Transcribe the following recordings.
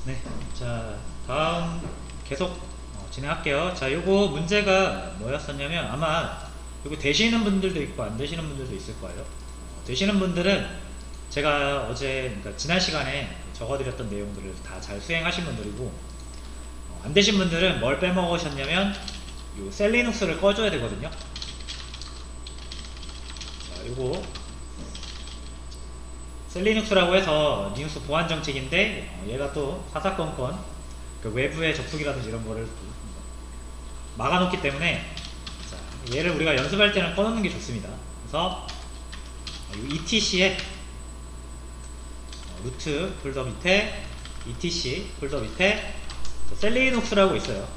네, 자 다음 계속 진행할게요. 자, 요거 문제가 뭐였었냐면 아마 요거 되시는 분들도 있고 안 되시는 분들도 있을 거예요. 되시는 분들은 제가 어제 그러니까 지난 시간에 적어드렸던 내용들을 다 잘 수행하신 분들이고, 안 되신 분들은 뭘 빼먹으셨냐면 요 셀리눅스를 꺼줘야 되거든요. 자, 요거 셀리눅스라고 해서 리눅스 보안 정책인데, 얘가 또 사사건건 그 외부의 접속이라든지 이런 거를 막아놓기 때문에, 자, 얘를 우리가 연습할 때는 꺼놓는 게 좋습니다. 그래서 etc에 루트 폴더 밑에 etc 폴더 밑에 셀리눅스라고 있어요.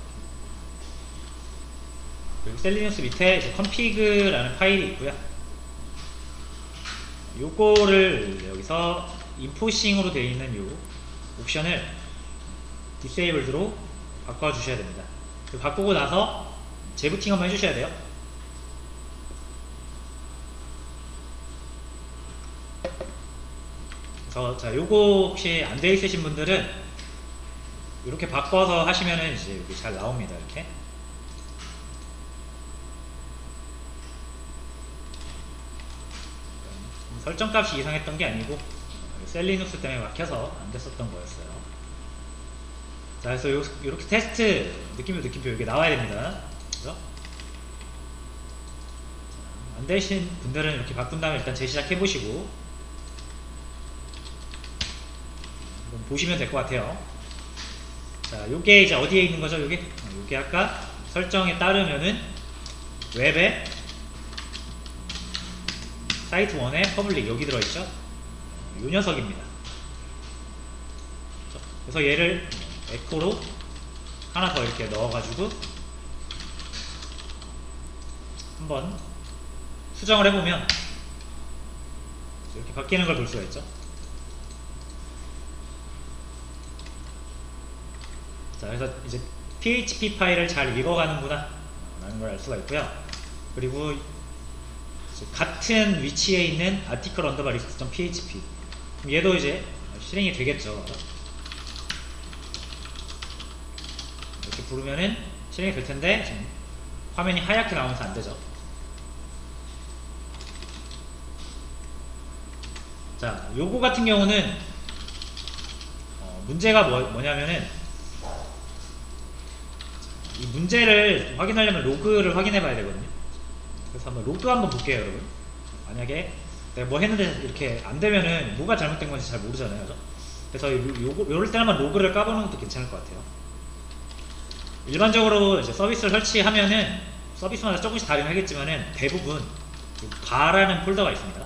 그리고 셀리눅스 밑에 이제 config라는 파일이 있고요. 요거를 여기서 인포싱으로 되어 있는 요 옵션을 disabled로 바꿔주셔야 됩니다. 바꾸고 나서 재부팅 한번 해주셔야 돼요. 그래서 자, 요거 혹시 안 돼 있으신 분들은 이렇게 바꿔서 하시면은 이제 여기 잘 나옵니다. 이렇게. 설정값이 이상했던 게 아니고 셀리눅스 때문에 막혀서 안 됐었던 거였어요. 자, 그래서 요렇게 테스트 느낌표 이게 나와야 됩니다. 그죠? 안 되신 분들은 이렇게 바꾼 다음에 일단 재시작 해보시고 보시면 될 것 같아요. 자, 요게 이제 어디에 있는 거죠? 요게 아까 설정에 따르면은 웹에 사이트 1에 퍼블릭 여기 들어있죠? 요 녀석입니다. 그래서 얘를 에코로 하나 더 이렇게 넣어가지고 한번 수정을 해보면 이렇게 바뀌는 걸 볼 수가 있죠. 자, 그래서 이제 PHP 파일을 잘 읽어가는구나 라는 걸 알 수가 있고요. 그리고 같은 위치에 있는 article underbar list.php, 얘도 이제 실행이 되겠죠. 이렇게 부르면은 실행이 될 텐데 지금 화면이 하얗게 나오면서 안 되죠. 자, 요거 같은 경우는 문제가 뭐냐면은 이 문제를 확인하려면 로그를 확인해 봐야 되거든요. 그래서 한번 로그 한번 볼게요, 여러분. 만약에 내가 뭐 했는데 이렇게 안 되면은 뭐가 잘못된 건지 잘 모르잖아요, 그죠? 그래서 요럴 때 한번 로그를 까보는 것도 괜찮을 것 같아요. 일반적으로 이제 서비스를 설치하면은 서비스마다 조금씩 다르긴 하겠지만은 대부분 바라는 폴더가 있습니다.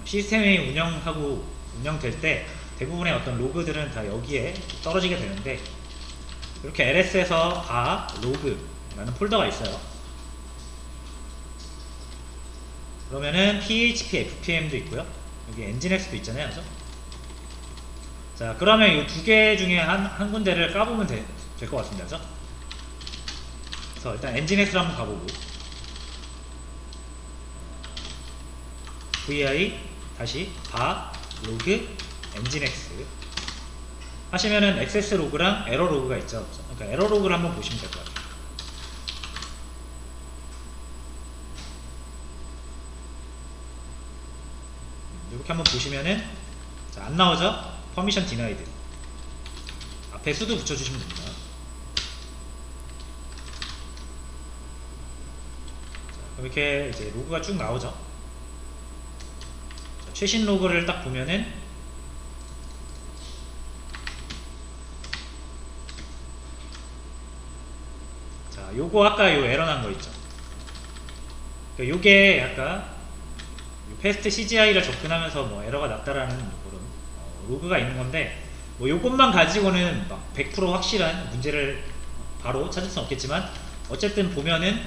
시스템이 운영될 때 대부분의 어떤 로그들은 다 여기에 떨어지게 되는데, 이렇게 ls에서 바 로그라는 폴더가 있어요. 그러면은 php fpm도 있고요. 여기 nginx도 있잖아요, 그죠? 자, 그러면 이 두 개 중에 한 군데를 까보면 될 것 같습니다, 그죠? 그래서 일단 nginx를 한번 가보고 vi 다시 바 로그 nginx 하시면은 액세스 로그랑 에러 로그가 있죠. 그러니까 에러 로그를 한번 보시면 될 것 같아요. 이렇게 한번 보시면은 자, 안 나오죠? 퍼미션 디나이드 앞에 수도 붙여주시면 됩니다. 자, 이렇게 이제 로그가 쭉 나오죠. 자, 최신 로그를 딱 보면은 자, 요거 아까 요 에러 난 거 있죠. 요게 아까 패스트 CGI를 접근하면서 뭐 에러가 났다라는 그런 로그가 있는 건데, 뭐 요것만 가지고는 막 100% 확실한 문제를 바로 찾을 수는 없겠지만 어쨌든 보면은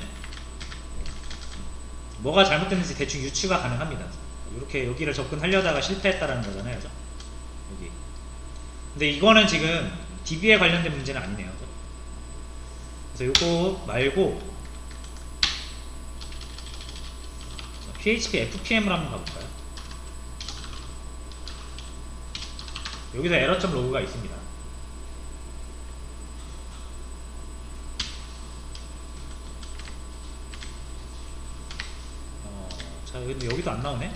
뭐가 잘못됐는지 대충 유추가 가능합니다. 이렇게 여기를 접근하려다가 실패했다라는 거잖아요, 그죠? 여기. 근데 이거는 지금 DB에 관련된 문제는 아니네요. 그래서 요거 말고 PHP FPM을 한번 가볼까요? 여기서 에러점 로그가 있습니다. 자, 근데 여기도 안 나오네.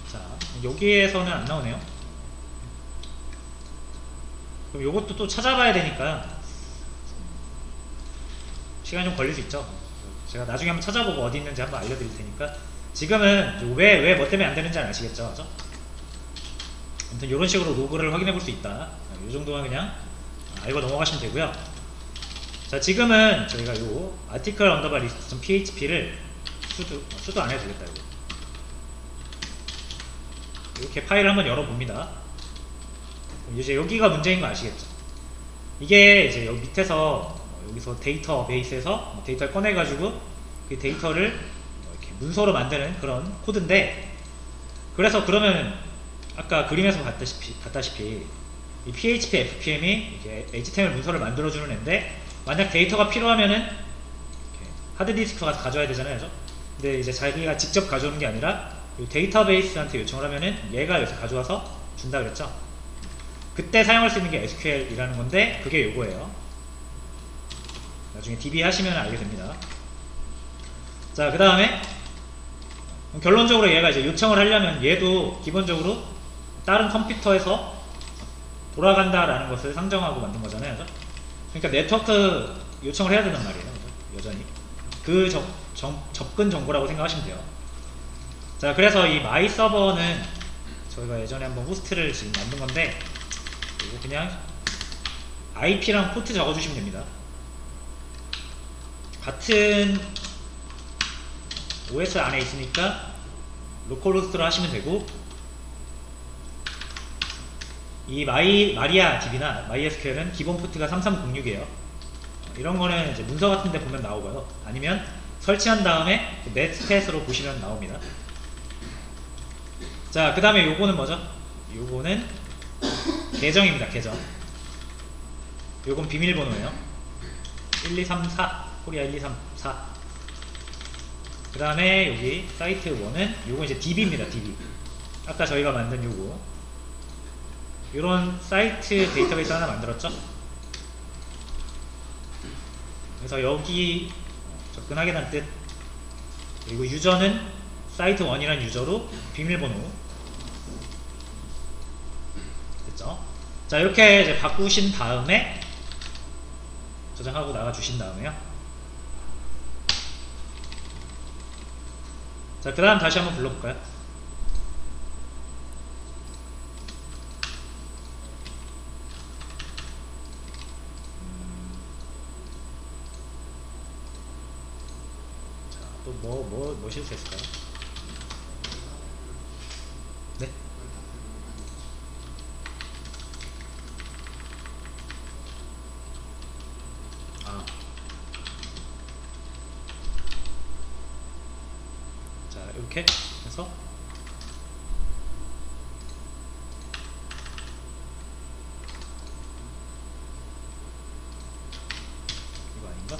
자, 여기에서는 안 나오네요. 그럼 요것도 또 찾아봐야 되니까 시간이 좀 걸릴 수 있죠. 제가 나중에 한번 찾아보고 어디 있는지 한번 알려드릴 테니까 지금은 왜 뭐 때문에 안 되는지 아시겠죠? 그죠? 아무튼 이런 식으로 로그를 확인해 볼 수 있다. 이 정도만 그냥 알고 넘어가시면 되고요. 자, 지금은 저희가 요 article underbar list.php를 수도 안 해도 되겠다. 이거. 이렇게 파일을 한번 열어봅니다. 이제 여기가 문제인 거 아시겠죠? 이게 이제 여기 밑에서 여기서 데이터베이스에서 데이터를 꺼내가지고 그 데이터를 이렇게 문서로 만드는 그런 코드인데, 그래서 그러면 아까 그림에서 봤다시피 이 PHP FPM이 이렇게 HTML 문서를 만들어주는 앤데, 만약 데이터가 필요하면은 하드디스크 가서 가져야 되잖아요. 그죠? 근데 이제 자기가 직접 가져오는 게 아니라 데이터베이스한테 요청을 하면은 얘가 여기서 가져와서 준다 그랬죠? 그때 사용할 수 있는 게 SQL이라는 건데, 그게 요거예요. 나중에 DB 하시면 알게 됩니다. 자, 그 다음에 결론적으로 얘가 이제 요청을 하려면 얘도 기본적으로 다른 컴퓨터에서 돌아간다라는 것을 상정하고 만든 거잖아요. 그죠? 그러니까 네트워크 요청을 해야 된단 말이에요. 그죠? 여전히 그 접근 정보라고 생각하시면 돼요. 자, 그래서 이 마이 서버는 저희가 예전에 한번 호스트를 지금 만든 건데, 이거 그냥 IP랑 포트 적어주시면 됩니다. 같은 OS 안에 있으니까 로컬호스트로 하시면 되고, 이 마리아 DB나 MySQL은 기본 포트가 3306이에요. 이런 거는 이제 문서 같은 데 보면 나오고요. 아니면 설치한 다음에 넷스탯으로 보시면 나옵니다. 자, 그 다음에 요거는 뭐죠? 요거는 계정입니다. 계정. 요건 비밀번호예요. 1234 코리아 1234. 그 다음에 여기 사이트 1은 요거 이제 DB입니다. DB. 아까 저희가 만든 요거, 요런 사이트 데이터베이스 하나 만들었죠. 그래서 여기 접근하게란 뜻. 그리고 유저는 사이트 1이란 유저로 비밀번호 됐죠. 자, 이렇게 이제 바꾸신 다음에 저장하고 나가 주신 다음에요. 자, 그 다음 다시 한번 불러볼까요? 자, 또 뭐 실수했을까요? 네? 아. 자, 이렇게 해서 이거 아닌가?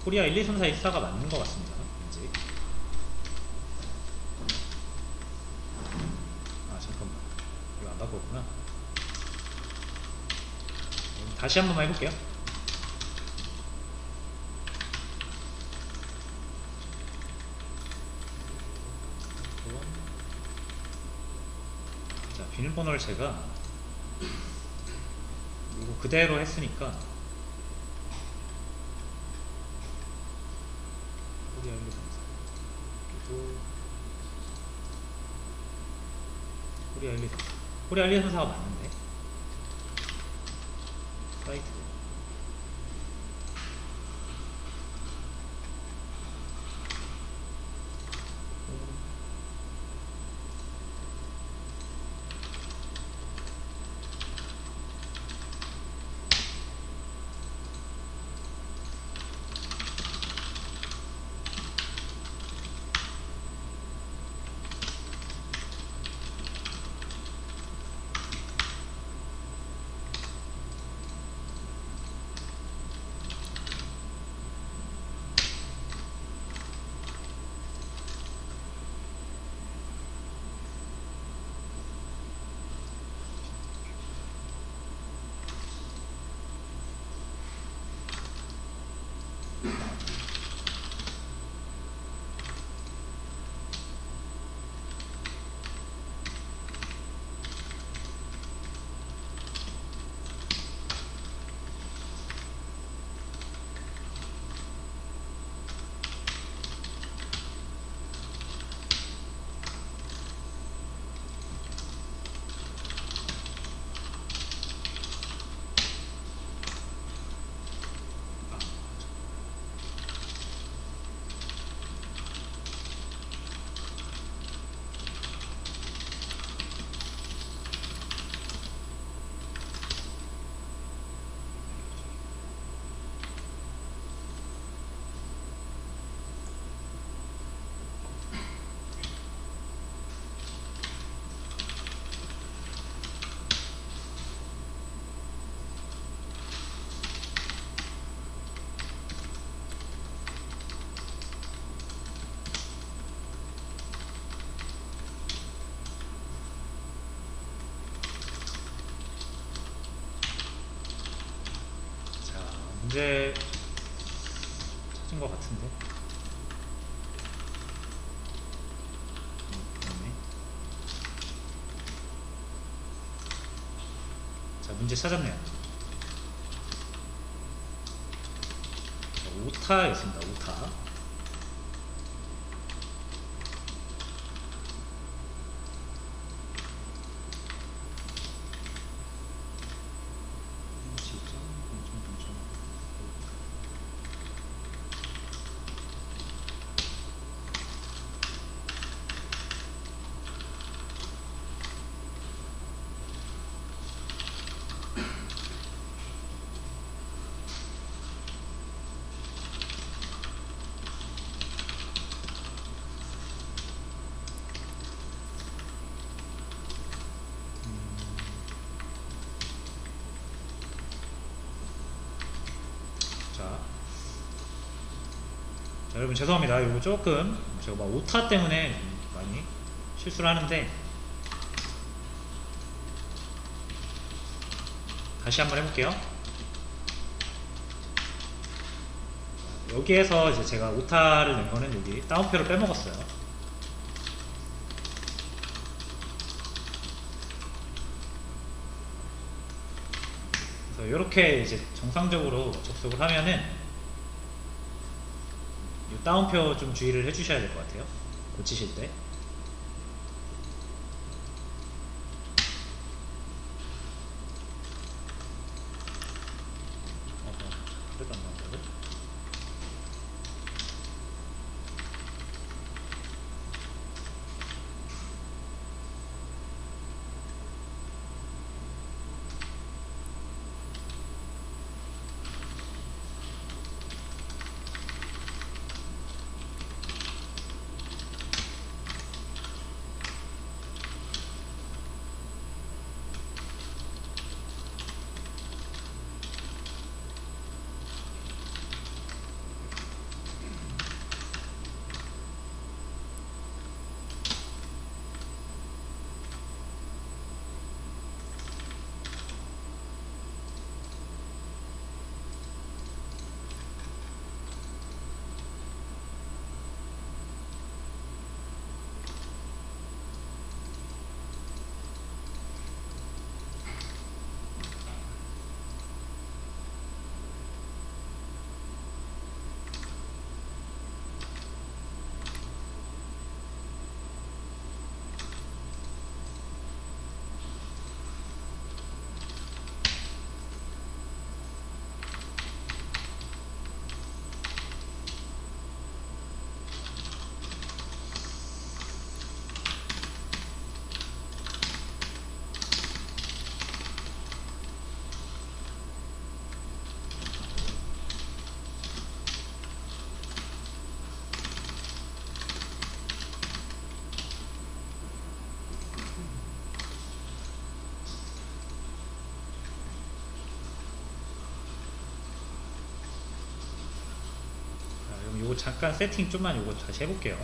코리아 1, 2, 3, 4, 24가 맞는 것 같습니다. 왠지. 아 잠깐만, 이거 안 바꿨구나. 다시 한 번만 해볼게요. 자, 비밀번호를 제가 이거 그대로 했으니까 코리아 1, 2, 3, 4 그리고 코리아 1, 2, 3, 4 코리아 1, 2, 3, 4가 맞는데 사이트. 문제 찾은 것 같은데. 그러네. 자, 문제 찾았네요. 자, 오타였습니다. 오타. 자, 여러분 죄송합니다. 이거 조금 제가 막 오타 때문에 좀 많이 실수를 하는데 다시 한번 해볼게요. 여기에서 이제 제가 오타를 낸 거는 여기 다운표를 빼먹었어요. 그래서 이렇게 이제 정상적으로 접속을 하면은 이 다운표 좀 주의를 해주셔야 될 것 같아요. 고치실 때. 그래도 안 나온다고? 요거 잠깐 세팅 좀만 요거 다시 해볼게요.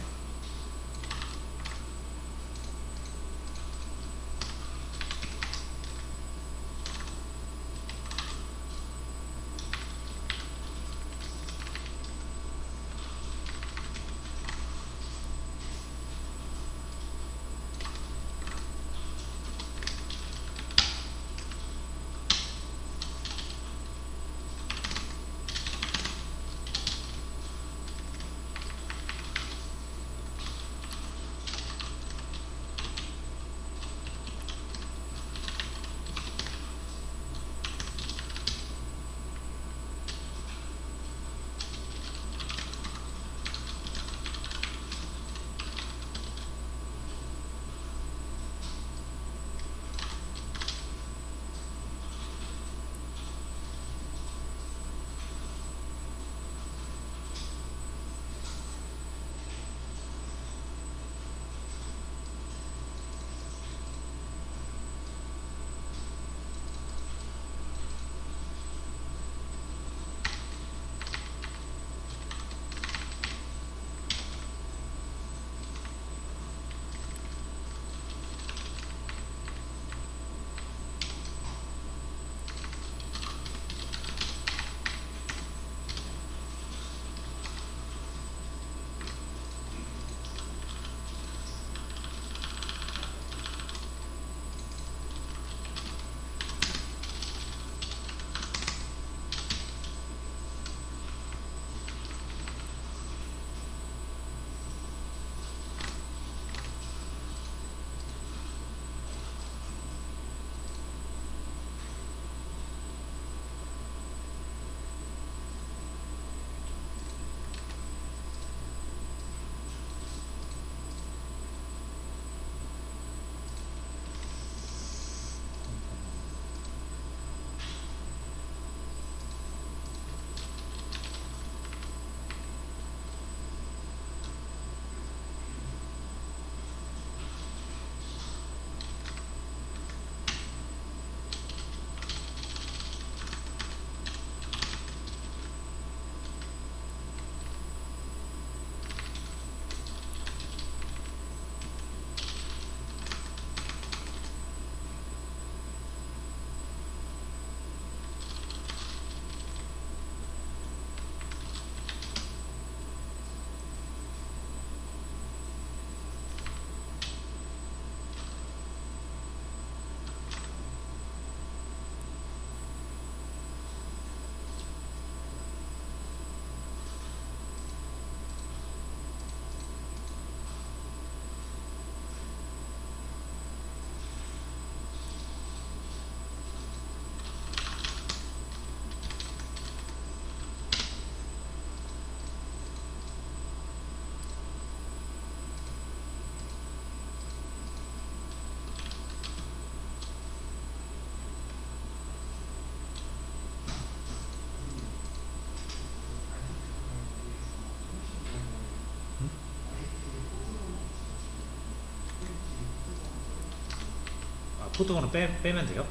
포토건을 빼면 돼요.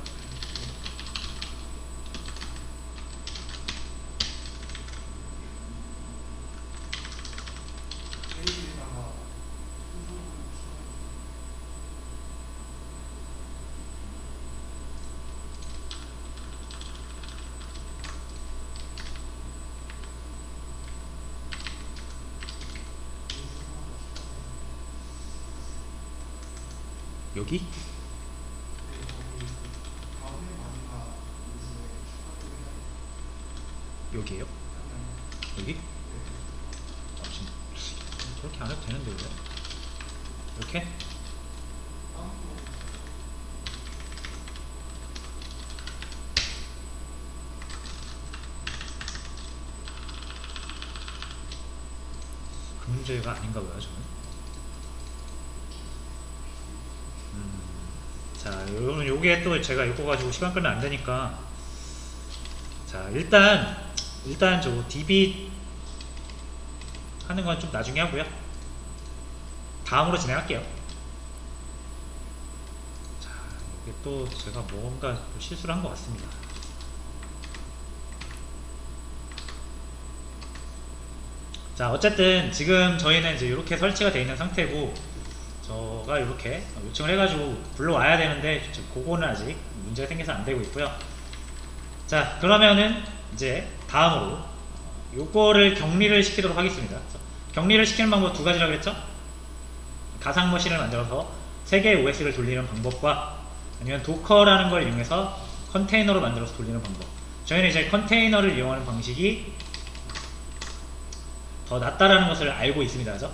여기? 여기에요? 여기? 아, 지금 저렇게 안 해도 되는데 왜? 이렇게? 그 문제가 아닌가 봐요, 저는. 자, 여러분, 요게 또 제가 이거 가지고 시간 끌면 안 되니까. 자, 일단 저 DB 하는 건 좀 나중에 하고요. 다음으로 진행할게요. 자, 이게 또 제가 뭔가 실수를 한 것 같습니다. 자, 어쨌든 지금 저희는 이제 이렇게 설치가 되어 있는 상태고, 저가 이렇게 요청을 해가지고 불러와야 되는데 그거는 아직 문제가 생겨서 안 되고 있고요. 자, 그러면은 이제 다음으로 요거를 격리를 시키도록 하겠습니다. 격리를 시키는 방법 두 가지라 그랬죠? 가상 머신을 만들어서 3개의 OS를 돌리는 방법과 아니면 도커라는 걸 이용해서 컨테이너로 만들어서 돌리는 방법. 저희는 이제 컨테이너를 이용하는 방식이 더 낫다라는 것을 알고 있습니다. 그죠?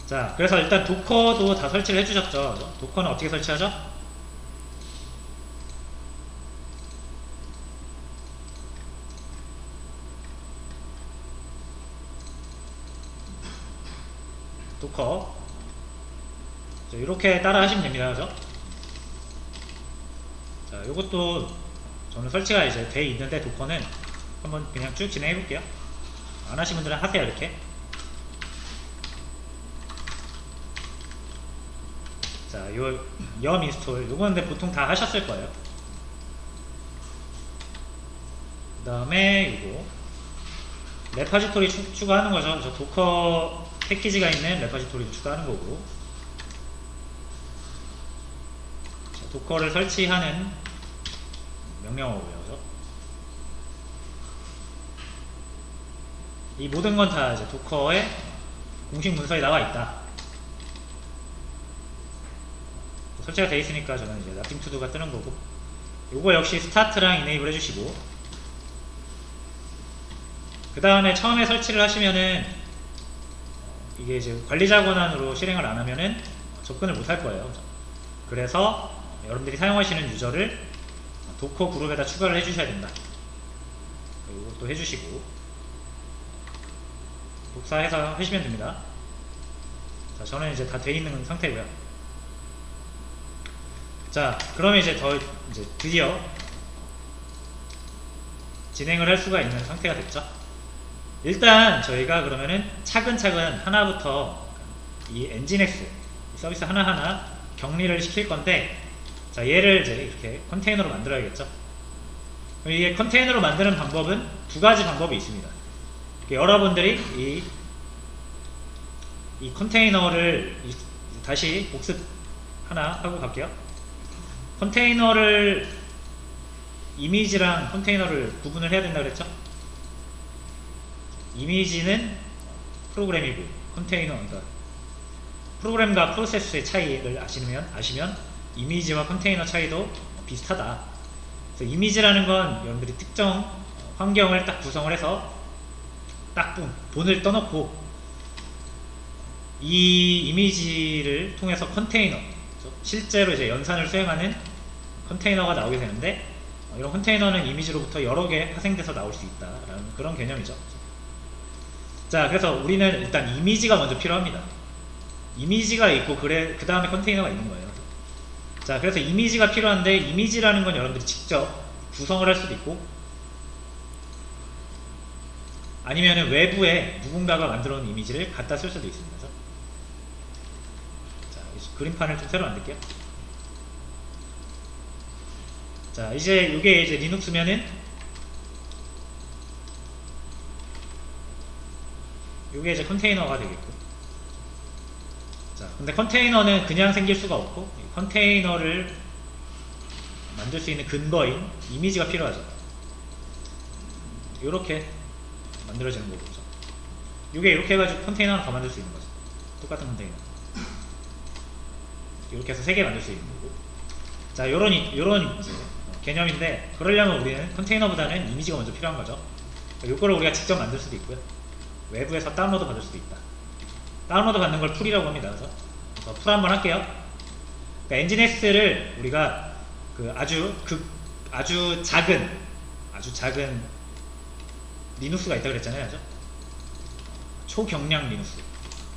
자, 그래서 일단 도커도 다 설치를 해주셨죠. 도커는 어떻게 설치하죠? 도커 이렇게 따라 하시면 됩니다. 그죠? 자, 요것도 저는 설치가 이제 돼 있는데 도커는 한번 그냥 쭉 진행해 볼게요. 안 하신 분들은 하세요. 이렇게. 자, 요 염 인스톨 요거는 근데 보통 다 하셨을 거예요. 그 다음에 이거 레파지토리 추가하는 거죠. 저 도커 패키지가 있는 레파지토리도 추가하는 거고, 자, 도커를 설치하는 명령어고요. 그죠? 이 모든 건 다 이제 도커에 공식 문서에 나와 있다. 설치가 되어 있으니까 저는 이제 nothing to do가 뜨는 거고, 요거 역시 스타트랑 이네이블 해주시고, 그 다음에 처음에 설치를 하시면은 이게 이제 관리자 권한으로 실행을 안 하면은 접근을 못 할 거예요. 그래서 여러분들이 사용하시는 유저를 도커 그룹에다 추가를 해주셔야 된다. 이것도 해주시고 복사해서 하시면 됩니다. 자, 저는 이제 다 돼 있는 상태고요. 자, 그러면 이제 드디어 진행을 할 수가 있는 상태가 됐죠. 일단 저희가 그러면은 차근차근 하나부터 이 엔진엑스 서비스 하나하나 격리를 시킬 건데, 자, 얘를 이제 이렇게 컨테이너로 만들어야겠죠. 이게 컨테이너로 만드는 방법은 두 가지 방법이 있습니다. 여러분들이 이 컨테이너를 다시 복습 하나 하고 갈게요. 컨테이너를 이미지랑 컨테이너를 구분을 해야 된다 그랬죠? 이미지는 프로그램이고 컨테이너, 그러니까 프로그램과 프로세스의 차이를 아시면 이미지와 컨테이너 차이도 비슷하다. 그래서 이미지라는 건 여러분들이 특정 환경을 딱 구성을 해서 딱 본을 떠놓고 이 이미지를 통해서 컨테이너, 실제로 이제 연산을 수행하는 컨테이너가 나오게 되는데, 이런 컨테이너는 이미지로부터 여러 개 파생돼서 나올 수 있다라는 그런 개념이죠. 자, 그래서 우리는 일단 이미지가 먼저 필요합니다. 이미지가 있고 그 다음에 컨테이너가 있는 거예요. 자, 그래서 이미지가 필요한데, 이미지라는 건 여러분들이 직접 구성을 할 수도 있고 아니면은 외부에 누군가가 만들어 놓은 이미지를 갖다 쓸 수도 있습니다. 자, 그림판을 좀 새로 만들게요. 자, 이제 이게 이제 리눅스면은 이게 이제 컨테이너가 되겠고, 자, 근데 컨테이너는 그냥 생길 수가 없고 컨테이너를 만들 수 있는 근거인 이미지가 필요하죠. 이렇게 만들어지는 거죠. 이게 이렇게 해가지고 컨테이너 하나 더 만들 수 있는 거죠. 똑같은 컨테이너 이렇게 해서 3개 만들 수 있는 거고. 자, 요런 개념인데, 그러려면 우리는 컨테이너보다는 이미지가 먼저 필요한 거죠. 요거를 우리가 직접 만들 수도 있고요, 외부에서 다운로드 받을 수도 있다. 다운로드 받는 걸 풀이라고 합니다. 그래서 풀 한번 할게요. 그러니까 엔진엑스를 우리가 아주 작은 리눅스가 있다고 그랬잖아요. 그죠? 초경량 리눅스.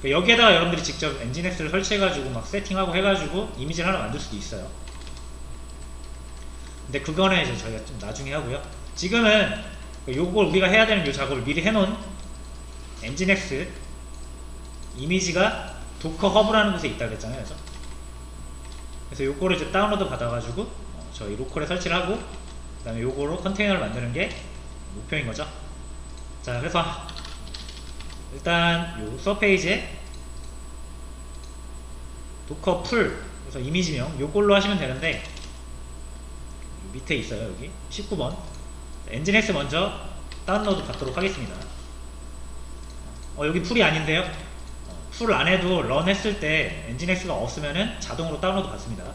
그러니까 여기에다가 여러분들이 직접 엔진엑스를 설치해가지고 막 세팅하고 해가지고 이미지를 하나 만들 수도 있어요. 근데 그거는 이제 저희가 좀 나중에 하고요. 지금은 요걸 우리가 해야 되는 요 작업을 미리 해놓은 엔진엑스 이미지가 도커 허브라는 곳에 있다고 그랬잖아요. 그래서 요거를 이제 다운로드 받아가지고 저희 로컬에 설치를 하고, 그 다음에 요거로 컨테이너를 만드는 게 목표인 거죠. 자, 그래서 일단 요 서페이지에 도커 풀, 그래서 이미지명 요걸로 하시면 되는데, 밑에 있어요. 여기 19번 엔진엑스 먼저 다운로드 받도록 하겠습니다. 여기 풀이 아닌데요. 풀 안에도 런 했을 때 엔진엑스가 없으면은 자동으로 다운로드 받습니다. 자,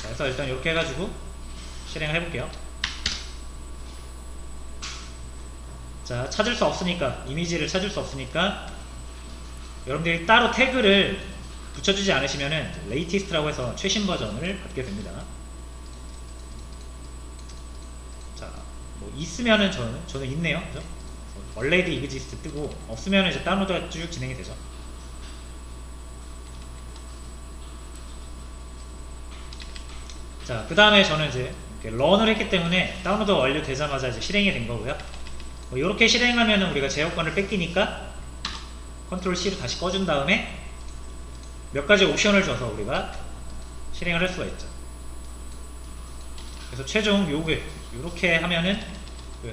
그래서 일단 이렇게 해가지고 실행을 해볼게요. 자, 찾을 수 없으니까, 이미지를 찾을 수 없으니까 여러분들이 따로 태그를 붙여주지 않으시면은 레이티스트라고 해서 최신 버전을 받게 됩니다. 자, 뭐 있으면은 저는 있네요. 그죠? already exist 뜨고, 없으면은 이제 다운로드가 쭉 진행이 되죠. 자, 그 다음에 저는 이제 런을 했기 때문에 다운로드가 완료되자마자 이제 실행이 된 거고요. 이렇게 실행하면은 우리가 제어권을 뺏기니까 컨트롤 C로 다시 꺼준 다음에 몇 가지 옵션을 줘서 우리가 실행을 할 수가 있죠. 그래서 최종 요게 이렇게 하면은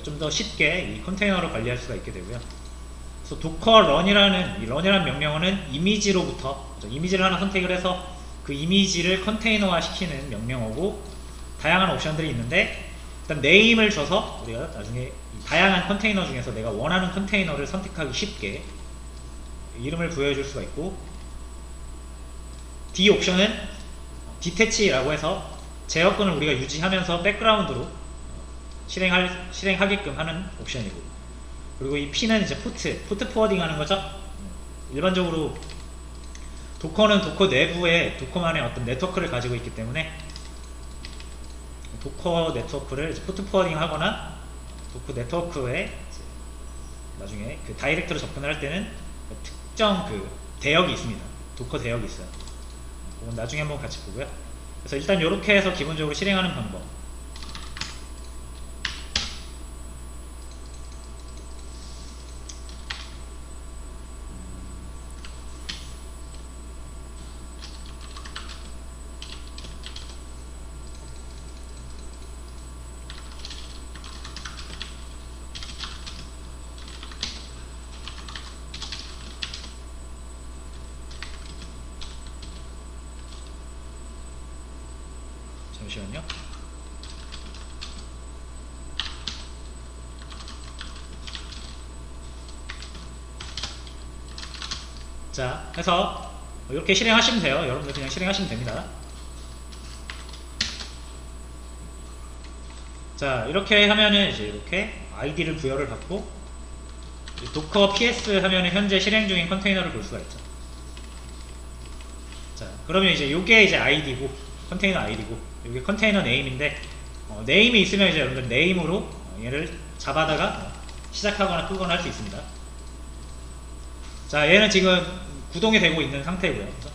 좀 더 쉽게 이 컨테이너를 관리할 수가 있게 되고요. 그래서 docker run이라는 이 run이라는 명령어는 이미지로부터, 이미지를 하나 선택을 해서 그 이미지를 컨테이너화 시키는 명령어고, 다양한 옵션들이 있는데 일단 name을 줘서 우리가 나중에 다양한 컨테이너 중에서 내가 원하는 컨테이너를 선택하기 쉽게 이름을 부여해 줄 수가 있고, D 옵션은 detach라고 해서 제어권을 우리가 유지하면서 백그라운드로 실행하게끔 하는 옵션이고, 그리고 이 P는 이제 포트 포워딩 하는 거죠. 일반적으로 도커는 도커 내부에 도커만의 어떤 네트워크를 가지고 있기 때문에 도커 네트워크를 이제 포트 포워딩 하거나 도커 네트워크에 나중에 그 다이렉트로 접근을 할 때는 특정 그 대역이 있습니다. 도커 대역이 있어요. 그건 나중에 한번 같이 보고요. 그래서 일단 이렇게 해서 기본적으로 실행하는 방법. 잠시만요. 자, 해서 이렇게 실행하시면 돼요. 여러분들 그냥 실행하시면 됩니다. 자, 이렇게 하면은 이제 이렇게 아이디를 부여를 받고, 도커 ps 하면은 현재 실행 중인 컨테이너를 볼 수가 있죠. 자, 그러면 이제 요게 이제 아이디고, 컨테이너 아이디고, 이게 컨테이너 네임인데, 네임이 있으면 이제 여러분들 네임으로 얘를 잡아다가 시작하거나 끄거나 할 수 있습니다. 자, 얘는 지금 구동이 되고 있는 상태고요. 그렇죠?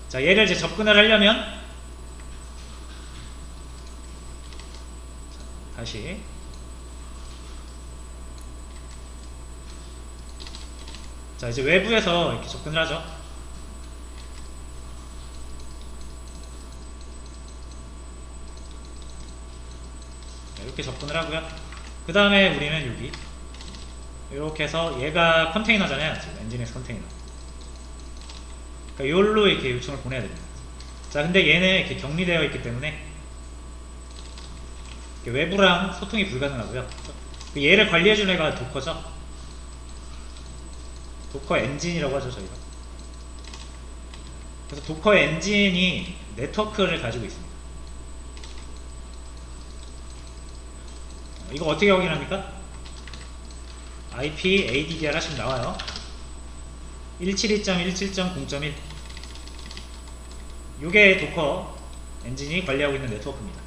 자, 얘를 이제 접근을 하려면 다시 자, 이제 외부에서 이렇게 접근을 하죠. 이렇게 접근을 하고요. 그 다음에 우리는 여기 이렇게 해서 얘가 컨테이너잖아요. 지금 엔진엑스 컨테이너. 그러니까 요걸로 이렇게 요청을 보내야 됩니다. 자, 근데 얘는 이렇게 격리되어 있기 때문에 이렇게 외부랑 소통이 불가능하고요. 얘를 관리해주는 애가 도커죠. 도커 엔진이라고 하죠, 저희가. 그래서 도커 엔진이 네트워크를 가지고 있습니다. 이거 어떻게 확인합니까? IP ADDR 하시면 나와요. 172.17.0.1 요게 도커 엔진이 관리하고 있는 네트워크입니다.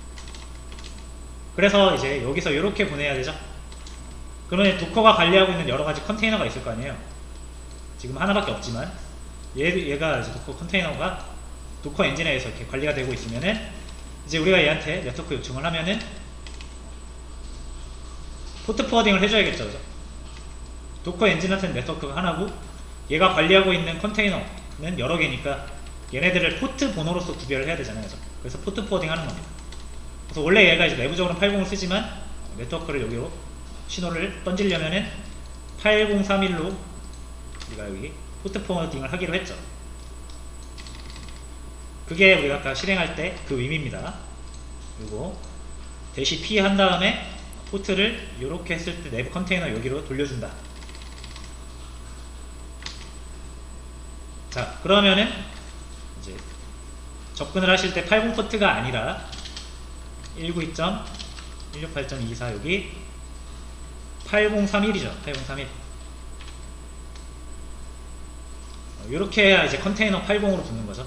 그래서 이제 여기서 이렇게 보내야 되죠. 그러면 도커가 관리하고 있는 여러가지 컨테이너가 있을 거 아니에요. 지금 하나밖에 없지만 얘가 이제 도커 컨테이너가 도커 엔진에서 이렇게 관리가 되고 있으면은 이제 우리가 얘한테 네트워크 요청을 하면은 포트 포워딩을 해줘야겠죠. 그죠? 도커 엔진한테는 네트워크가 하나고 얘가 관리하고 있는 컨테이너는 여러 개니까 얘네들을 포트 번호로서 구별을 해야 되잖아요. 그죠? 그래서 포트 포워딩 하는 겁니다. 그래서 원래 얘가 이제 내부적으로는 80을 쓰지만 네트워크를 여기로 신호를 던지려면은 8031로 우리가 여기 포트 포워딩을 하기로 했죠. 그게 우리가 아까 실행할 때 그 의미입니다. 요거 대시 P 한 다음에 포트를 이렇게 했을 때 내부 컨테이너 여기로 돌려준다. 자, 그러면은 이제 접근을 하실 때 80 포트가 아니라 192.168.24 여기 8031이죠. 8031. 이렇게 해야 이제 컨테이너 80으로 붙는 거죠.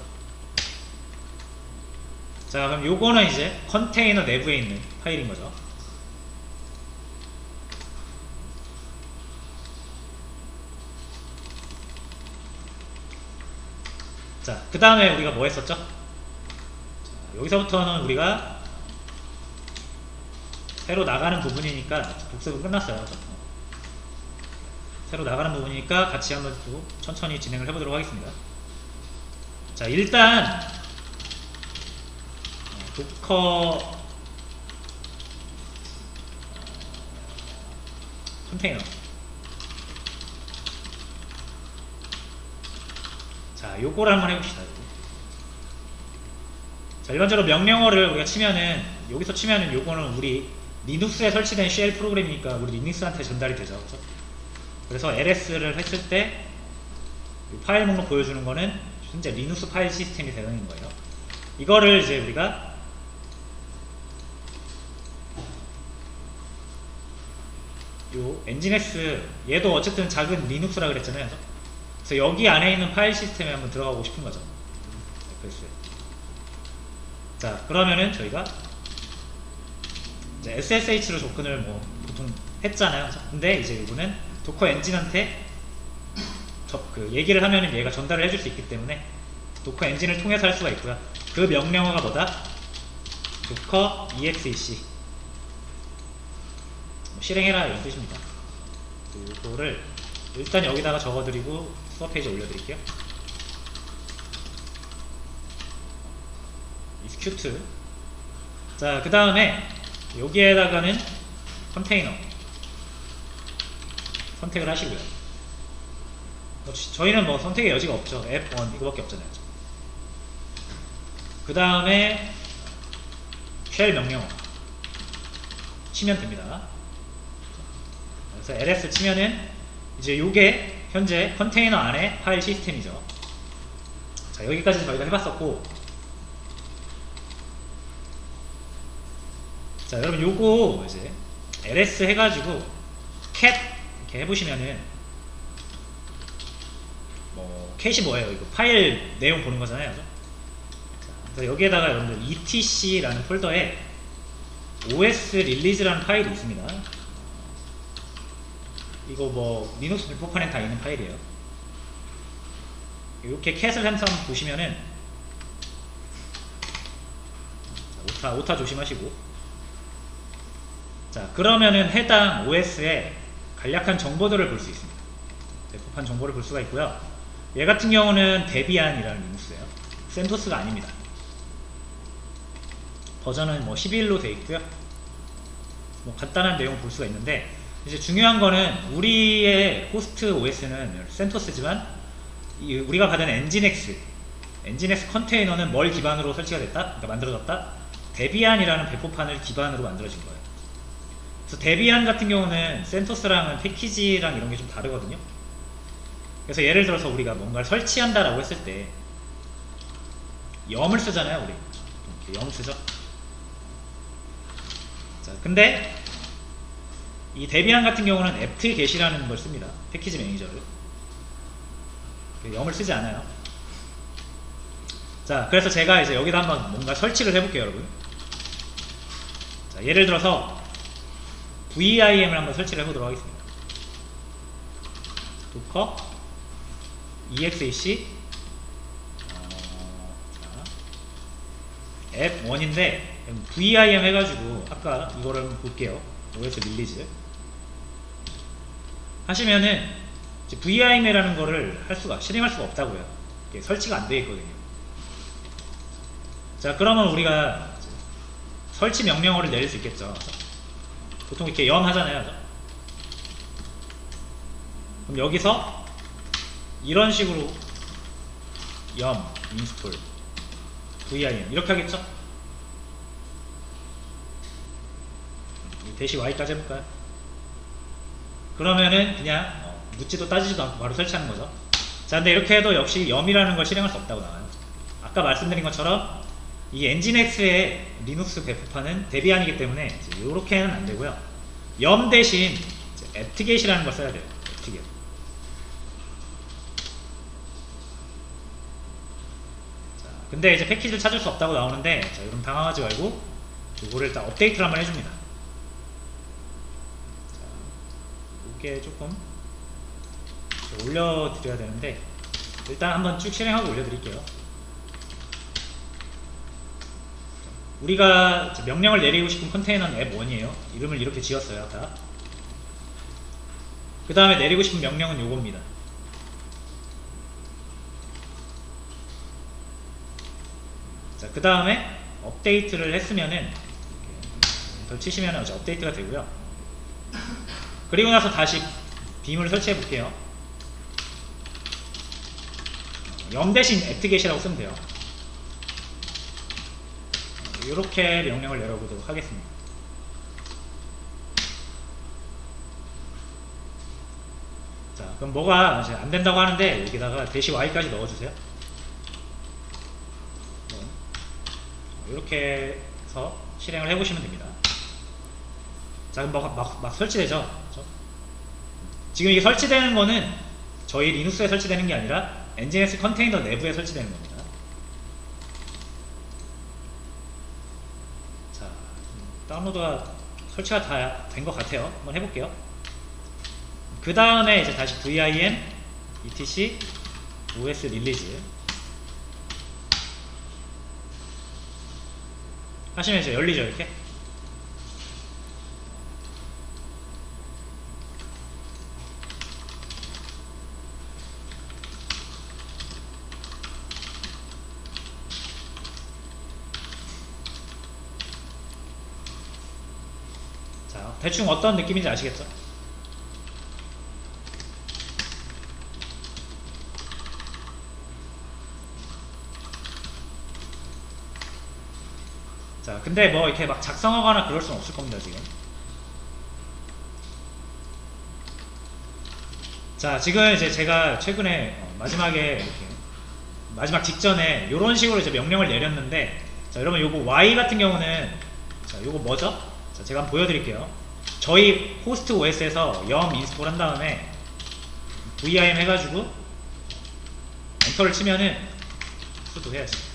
자, 그럼 요거는 이제 컨테이너 내부에 있는 파일인 거죠. 자, 그 다음에 우리가 뭐 했었죠? 자, 여기서부터는 우리가 새로 나가는 부분이니까 복습은 끝났어요. 새로 나가는 부분이니까 같이 한번 또 천천히 진행을 해보도록 하겠습니다. 자, 일단 도커 컨테이너. 자, 요거를 한번 해봅시다. 자, 일반적으로 명령어를 우리가 치면은, 여기서 치면은 요거는 우리 리눅스에 설치된 쉘 프로그램이니까 우리 리눅스한테 전달이 되죠. 그렇죠? 그래서 ls를 했을 때 파일 목록 보여주는 거는 현재 리눅스 파일 시스템이 되는 거예요. 이거를 이제 우리가 요 엔진엑스, 얘도 어쨌든 작은 리눅스라 그랬잖아요. 그래서 여기 안에 있는 파일 시스템에 한번 들어가고 싶은 거죠. FS에. 자, 그러면은 저희가 이제 SSH로 접근을 뭐 보통 했잖아요. 근데 이제 이거는 도커 엔진한테 그 얘기를 하면은 얘가 전달을 해줄 수 있기 때문에 도커 엔진을 통해서 할 수가 있고요. 그 명령어가 뭐다? 도커 exec 실행해라 이런 뜻입니다. 이거를 일단 여기다가 적어드리고 수업 페이지에 올려드릴게요. execute. 자, 그 다음에 여기에다가는 컨테이너 선택을 하시고요. 저희는 뭐 선택의 여지가 없죠. F1 이거밖에 없잖아요. 그 다음에 쉘 명령어 치면 됩니다. 그래서 ls 치면은 이제 요게 현재 컨테이너 안에 파일 시스템이죠. 자, 여기까지 저희가 해봤었고, 자, 여러분 요거 이제 ls 해가지고 cat 이렇게 해보시면은 뭐 캣이 뭐예요? 이거 파일 내용 보는 거잖아요. 자, 그래서 여기에다가 여러분들 etc라는 폴더에 os 릴리즈라는 파일이 있습니다. 이거 뭐 리눅스 불법판에 다 있는 파일이에요. 이렇게 캣을 한번 보시면은 오타 조심하시고, 자, 그러면은 해당 OS에 간략한 정보들을 볼 수 있습니다. 불법판 정보를 볼 수가 있고요. 얘 같은 경우는 데비안이라는 리눅스예요. 센토스가 아닙니다. 버전은 뭐 11로 되어 있고요. 뭐 간단한 내용 볼 수가 있는데, 이제 중요한 거는 우리의 호스트 OS는 센토스지만 우리가 받은 엔진엑스 컨테이너는 뭘 기반으로 설치가 됐다? 그러니까 만들어졌다? 데비안이라는 배포판을 기반으로 만들어진 거예요. 그래서 데비안 같은 경우는 센토스랑은 패키지랑 이런 게 좀 다르거든요. 그래서 예를 들어서 우리가 뭔가를 설치한다라고 했을 때 염을 쓰잖아요. 우리 염을 쓰죠. 자, 근데 이 데비안 같은 경우는 apt-get이라는 걸 씁니다. 패키지 매니저를. 염을 쓰지 않아요. 자, 그래서 제가 이제 여기다 한번 뭔가 설치를 해볼게요, 여러분. 자, 예를 들어서 VIM을 한번 설치를 해보도록 하겠습니다. 도커 exec 앱 1인데 VIM 해가지고 아까 이거를 한번 볼게요. OS 릴리즈 하시면은 이제 VIM이라는 거를 실행할 수가 없다고요. 이게 설치가 안 되어 있거든요. 자, 그러면 우리가 설치 명령어를 내릴 수 있겠죠. 보통 이렇게 염 하잖아요. 그럼 여기서 이런 식으로 염 인스톨 vim 이렇게 하겠죠? 대시 y까지 해볼까요? 그러면은 그냥 묻지도 따지지도 않고 바로 설치하는 거죠. 자, 근데 이렇게 해도 역시 염이라는 걸 실행할 수 없다고 나와요. 아까 말씀드린 것처럼 이 엔진X의 리눅스 배포판은 데비안이기 때문에 이렇게는 안 되고요. 염 대신 앱트겟이라는 걸 써야 돼요. 앱트겟. 자, 근데 이제 패키지를 찾을 수 없다고 나오는데, 자, 여러분 당황하지 말고 이거를 일단 업데이트를 한번 해줍니다. 자, 이게 조금 올려드려야 되는데 일단 한번 쭉 실행하고 올려드릴게요. 우리가 명령을 내리고 싶은 컨테이너는 앱1이에요. 이름을 이렇게 지었어요. 아까. 그 다음에 내리고 싶은 명령은 요겁니다. 자, 그 다음에 업데이트를 했으면은 더 치시면 이제 업데이트가 되고요. 그리고 나서 다시 빔을 설치해 볼게요. 염 대신 앱트겟이라고 쓰면 돼요. 이렇게 명령을 내려보도록 하겠습니다. 자, 그럼 뭐가 이제 안 된다고 하는데 여기다가 대시 y까지 넣어주세요. 이렇게 해서 실행을 해보시면 됩니다. 자, 그럼 막 설치되죠? 그렇죠? 지금 이게 설치되는 거는 저희 리눅스에 설치되는 게 아니라 엔진엑스 컨테이너 내부에 설치되는 겁니다. 자, 다운로드가 설치가 다 된 것 같아요. 한번 해볼게요. 그 다음에 이제 다시 vim etc os 릴리즈 하시면 이제 열리죠. 이렇게. 자, 대충 어떤 느낌인지 아시겠죠? 자, 근데 뭐 이렇게 막 작성하거나 그럴 수는 없을 겁니다, 지금. 자, 지금 이제 제가 최근에 마지막에 이렇게 마지막 직전에 이런 식으로 이제 명령을 내렸는데, 자, 여러분 요거 Y 같은 경우는, 자, 요거 뭐죠? 자, 제가 한번 보여드릴게요. 저희 호스트 OS에서 염 인스톨 한 다음에 vim 해가지고 엔터를 치면은 수도 해야지.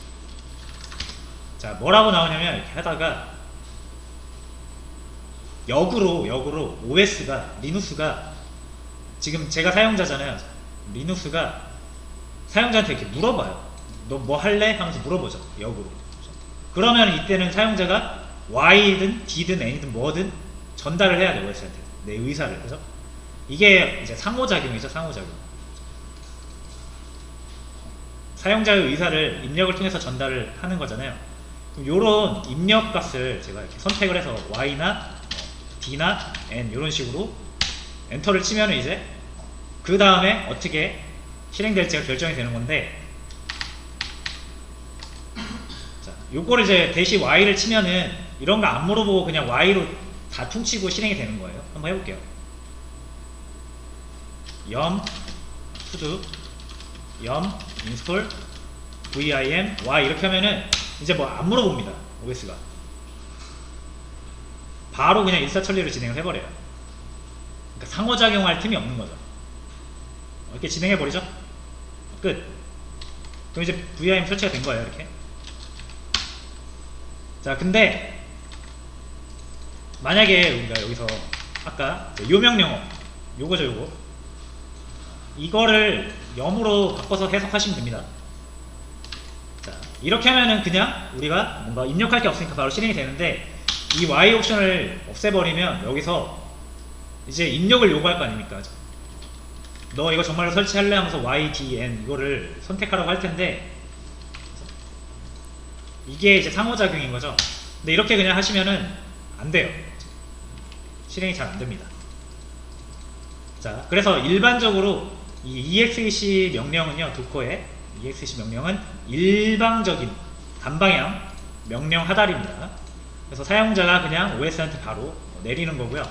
자, 뭐라고 나오냐면 이렇게 하다가 역으로 OS가 리눅스가 지금 제가 사용자잖아요. 리눅스가 사용자한테 이렇게 물어봐요. 너 뭐 할래? 하면서 물어보죠. 역으로. 그러면 이때는 사용자가 Y든 D든 N이든 뭐든 전달을 해야 돼요. OS한테 내 의사를. 그죠? 이게 이제 상호작용이죠. 상호작용. 사용자의 의사를 입력을 통해서 전달을 하는 거잖아요. 요런 입력 값을 제가 이렇게 선택을 해서 Y나 D나 N 이런 식으로 엔터를 치면 이제 그 다음에 어떻게 실행될지가 결정이 되는 건데, 자, 요거를 이제 대시 Y를 치면은 이런 거 안 물어보고 그냥 Y로 다 퉁치고 실행이 되는 거예요. 한번 해볼게요. 염 sudo 염 install vim y 이렇게 하면은 이제 뭐 안 물어봅니다. OS가 바로 그냥 일사천리로 진행을 해버려요. 그러니까 상호작용할 틈이 없는 거죠. 이렇게 진행해버리죠. 끝. 그럼 이제 vim 설치가 된 거예요. 이렇게. 자, 근데 만약에 우리가 여기서 아까 요 명령어 요거죠. 요거 이거를 염으로 바꿔서 해석하시면 됩니다. 자, 이렇게 하면은 그냥 우리가 뭔가 입력할 게 없으니까 바로 실행이 되는데, 이 Y 옵션을 없애버리면 여기서 이제 입력을 요구할 거 아닙니까? 너 이거 정말로 설치할래? 하면서 Y, D, N 이거를 선택하라고 할 텐데, 이게 이제 상호작용인 거죠. 근데 이렇게 그냥 하시면은 안 돼요. 실행이 잘 안됩니다. 자, 그래서 일반적으로 이 EXEC 명령은요, 도커의 EXEC 명령은 일방적인 단방향 명령 하달입니다. 그래서 사용자가 그냥 OS한테 바로 내리는 거고요.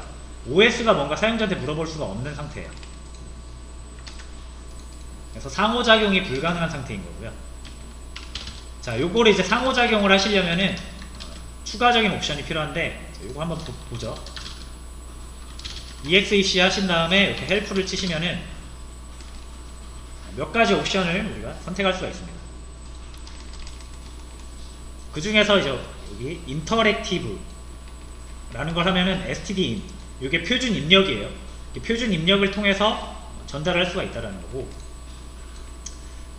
OS가 뭔가 사용자한테 물어볼 수가 없는 상태예요. 그래서 상호작용이 불가능한 상태인 거고요. 자, 요거를 이제 상호작용을 하시려면은 추가적인 옵션이 필요한데, 요거 한번 보죠. EXEC 하신 다음에 이렇게 헬프를 치시면은 몇 가지 옵션을 우리가 선택할 수가 있습니다. 그 중에서 이제 여기 인터랙티브 라는 걸 하면은 stdin, 이게 표준 입력이에요. 표준 입력을 통해서 전달할 수가 있다는 거고,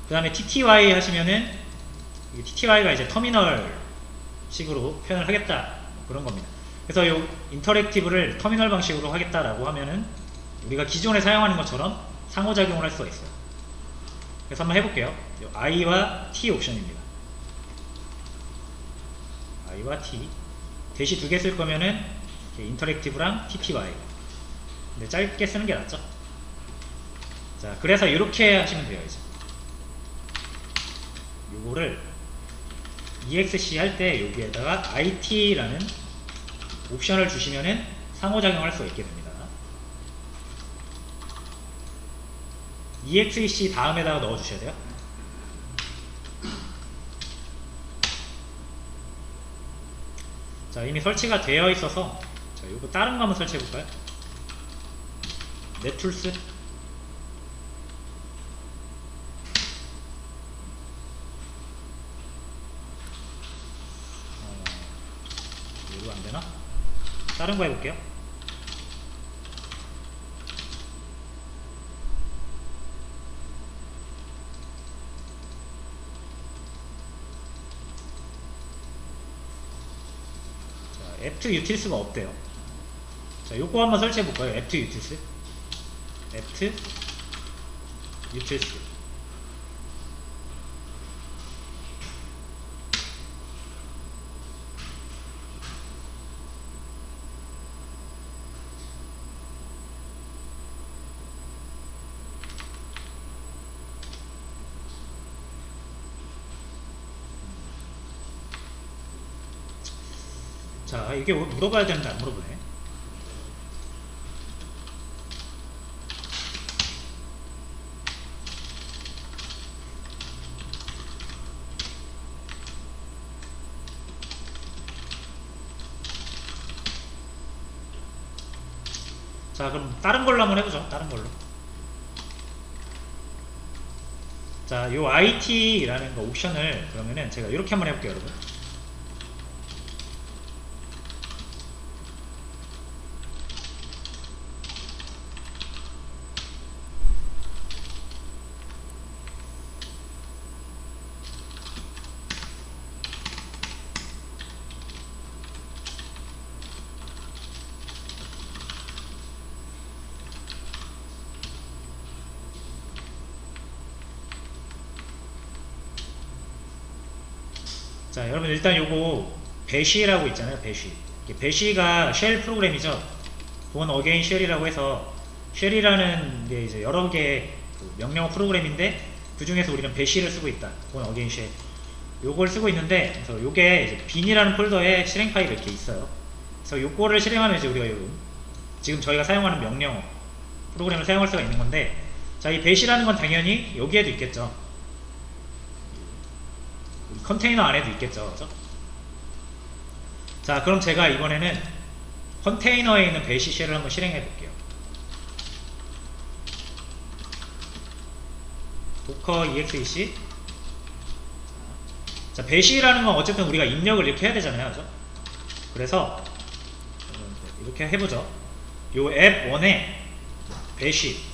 그 다음에 TTY 하시면은 TTY가 이제 터미널 식으로 표현을 하겠다, 그런 겁니다. 그래서 이 인터랙티브를 터미널 방식으로 하겠다라고 하면은 우리가 기존에 사용하는 것처럼 상호작용을 할 수가 있어요. 그래서 한번 해볼게요. I와 T 옵션입니다. I와 T 대시 두 개 쓸 거면은 인터랙티브랑 TTY, 근데 짧게 쓰는 게 낫죠. 자, 그래서 이렇게 하시면 돼요. 이제 요거를 EXC 할 때 여기에다가 IT라는 옵션을 주시면은 상호작용할 수 있게 됩니다. EXEC 다음에다가 넣어주셔야 돼요. 자, 이미 설치가 되어 있어서, 자, 요거 다른 거 한번 설치해 볼까요? 넷툴스. 이거 안 되나? 다른 거 해볼게요. 자, 애프트 유틸스가 없대요. 자, 요거 한번 설치해 볼까요? 애프트 유틸스. 애프트 유틸스. 자, 이게 물어봐야 되는데 안 물어보네. 자, 그럼 다른 걸로 한번 해보죠. 다른 걸로. 자, 요 IT라는 거 옵션을 그러면은 제가 이렇게 한번 해볼게요, 여러분. 자, 여러분 일단 요거 배쉬라고 있잖아요. 배쉬가 쉘 프로그램이죠. 본 어게인 쉘이라고 해서, 쉘이라는 게 이제 여러 개의 명령 프로그램인데 그 중에서 우리는 배쉬를 쓰고 있다. 본 어게인 쉘. 요걸 쓰고 있는데, 그래서 요게 이제 bin이라는 폴더에 실행 파일이 이렇게 있어요. 그래서 요거를 실행하면 이제 우리가 지금 저희가 사용하는 명령 프로그램을 사용할 수가 있는 건데, 자, 이 배쉬라는 건 당연히 여기에도 있겠죠. 컨테이너 안에도 있겠죠, 그죠? 자, 그럼 제가 이번에는 컨테이너에 있는 배시 쉘을 한번 실행해 볼게요. 도커 EXEC. 자, 배시라는 건 어쨌든 우리가 입력을 이렇게 해야 되잖아요, 그죠? 그래서 이렇게 해보죠. 요 앱 1에 배시.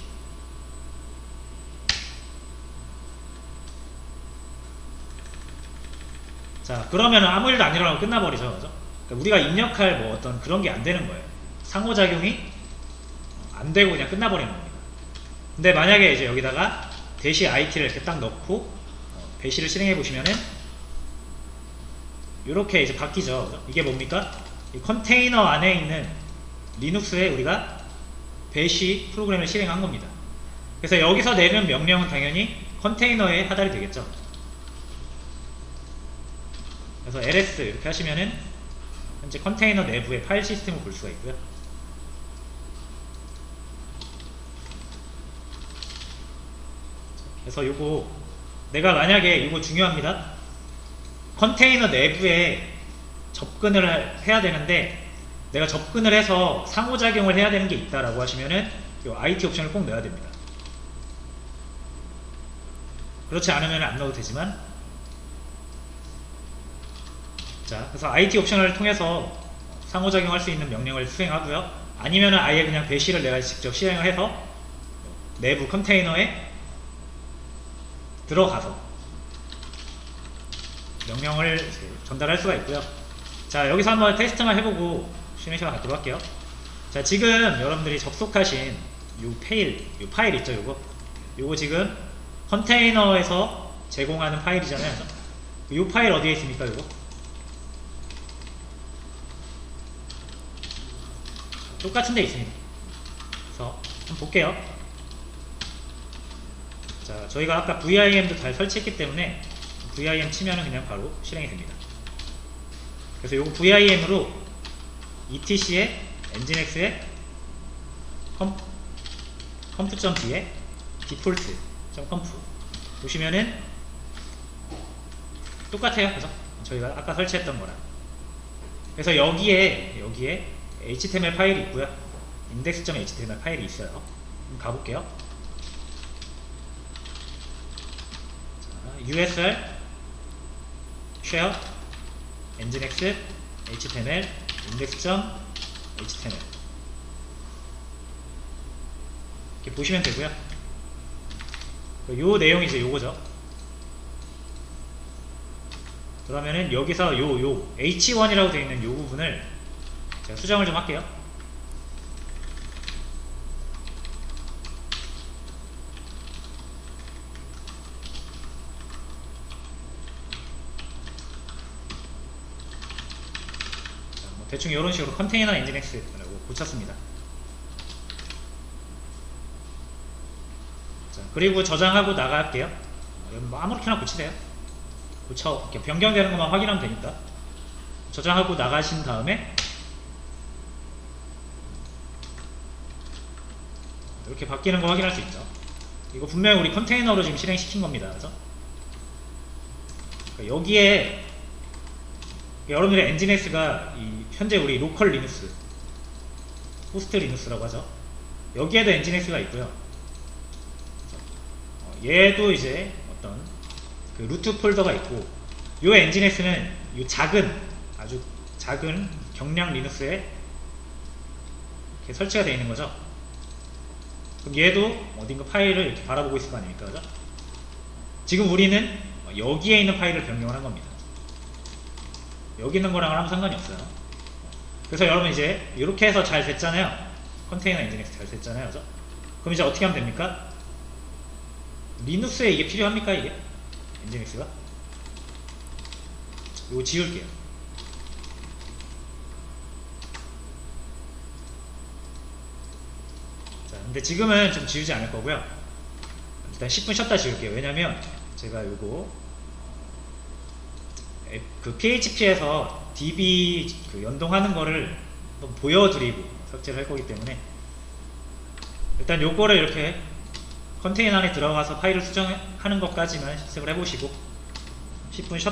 자, 그러면 아무 일도 안 일어나고 끝나버리죠, 그죠? 그러니까 우리가 입력할 뭐 어떤 그런 게 안 되는 거예요. 상호작용이 안 되고 그냥 끝나버리는 겁니다. 근데 만약에 이제 여기다가 대시 IT를 이렇게 딱 넣고 배시를 실행해 보시면은 이렇게 이제 바뀌죠, 그죠? 이게 뭡니까? 이 컨테이너 안에 있는 리눅스에 우리가 배시 프로그램을 실행한 겁니다. 그래서 여기서 내는 명령은 당연히 컨테이너에 하달이 되겠죠. 그래서 ls 이렇게 하시면은 현재 컨테이너 내부의 파일 시스템을 볼 수가 있고요. 그래서 요거 내가 만약에 요거 중요합니다. 컨테이너 내부에 접근을 해야 되는데 내가 접근을 해서 상호작용을 해야 되는 게 있다라고 하시면은 요 IT 옵션을 꼭 넣어야 됩니다. 그렇지 않으면 안 넣어도 되지만, 자, 그래서 IT 옵션을 통해서 상호작용할 수 있는 명령을 수행하고요. 아니면은 아예 그냥 배시를 내가 직접 실행을 해서 내부 컨테이너에 들어가서 명령을 전달할 수가 있고요. 자, 여기서 한번 테스트만 해보고 쉬는 시간 갖도록 할게요. 자, 지금 여러분들이 접속하신 요 파일 있죠, 요거 지금 컨테이너에서 제공하는 파일이잖아요. 요 파일 어디에 있습니까, 요거? 똑같은 데 있습니다. 그래서 한번 볼게요. 자, 저희가 아까 VIM도 잘 설치했기 때문에 VIM 치면은 그냥 바로 실행이 됩니다. 그래서 요거 VIM으로 etc에 nginx에 conf.d에 default.conf 보시면은 똑같아요. 그죠? 저희가 아까 설치했던 거랑. 그래서 여기에 HTML 파일이 있고요. index.html 파일이 있어요. 한번 가볼게요. 자, usr share nginx html index.html 이렇게 보시면 되고요. 요 내용이 이제 요거죠. 그러면은 여기서 요 h1이라고 되어 있는 요 부분을 제가 수정을 좀 할게요. 자, 뭐 대충 이런 식으로 컨테이너 nginx라고 고쳤습니다. 자, 그리고 저장하고 나갈게요. 뭐 아무렇게나 고치세요. 이렇게 변경되는 것만 확인하면 되니까. 저장하고 나가신 다음에 이렇게 바뀌는 거 확인할 수 있죠. 이거 분명히 우리 컨테이너로 지금 실행시킨 겁니다. 그죠? 그러니까 여기에 여러분들의 nginx가 현재 우리 로컬 리눅스, 호스트 리눅스라고 하죠. 여기에도 nginx가 있고요. 얘도 이제 어떤 그 루트 폴더가 있고, 요 nginx는 요 아주 작은 경량 리눅스에 이렇게 설치가 되어 있는 거죠. 그럼 얘도 어딘가 파일을 이렇게 바라보고 있을 거 아닙니까? 그죠? 지금 우리는 여기에 있는 파일을 변경을 한 겁니다. 여기 있는 거랑은 아무 상관이 없어요. 그래서 여러분 이제 이렇게 해서 잘 됐잖아요. 컨테이너 nginx 잘 됐잖아요. 그죠? 그럼 이제 어떻게 하면 됩니까? 리눅스에 이게 필요합니까? 이게? nginx가? 이거 지울게요. 자, 근데 지금은 좀 지우지 않을 거고요. 일단 10분 쉬었다 지울게요. 왜냐면 제가 요거 그 PHP에서 DB 그 연동하는 거를 한번 보여드리고 삭제를 할 거기 때문에 일단 요거를 이렇게 컨테이너 안에 들어가서 파일을 수정하는 것까지만 실습을 해보시고 10분 쉬었다